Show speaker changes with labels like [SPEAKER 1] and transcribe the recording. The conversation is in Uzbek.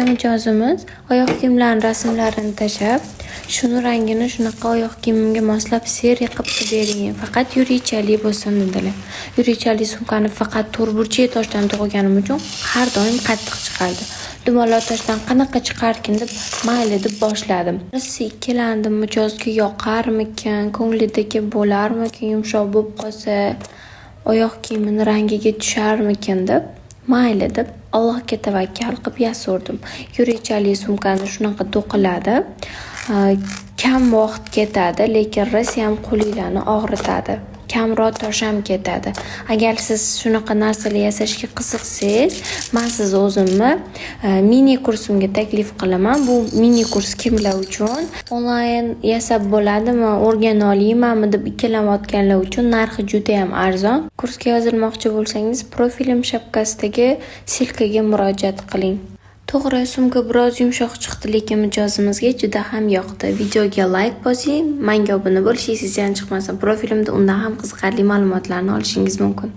[SPEAKER 1] Mijozimiz oyoq kiyimlarning rasmlarini tashlab, shuni rangini shunaqa oyoq kiyimimga moslab seriya qilib bering. Faqat yurichali bo'lsin dedilar. Yurichali sumkani faqat to'rtburchak toshdan to'qiganim uchun har doim qattiq chiqardi. Dumaloq toshdan qanaqa chiqarkin deb mayli deb boshladim. Ikkilandim, mijozga yoqarmikin, ko'nglidagi bo'larmikin, yumshoq bo'lib qolsa, oyoq kiyimini rangiga tusharmikin deb mayli deb Allohga tavakkal qilib yasurdim. Yurichali sumkani shunaqa to'qiladi. Kam vaqt ketadi, lekin rosa ham qo'linglarni og'ritadi. Kamroq tosh ham ketadi. Agar siz shunaqa narsalar yasashga qiziqsangiz, men siz o'zimni mini kursimga taklif qilaman. Bu mini kurs kimlar uchun? Onlayn yasab bo'ladimi, o'rgana olaymanmi deb ikkilanayotganlar uchun narxi juda ham arzon. Kursga yozilmoqchi bo'lsangiz, profilim shapkasidagi silkaga murojaat qiling. To'g'ri, sumka biroz yumshoq chiqdi, lekin mijozimizga juda ham yoqdi. Videoga like bosing, menga obuna bo'lishingiz ham chiqmasin. Profilimda undan ham qiziqarli ma'lumotlarni olishingiz mumkin.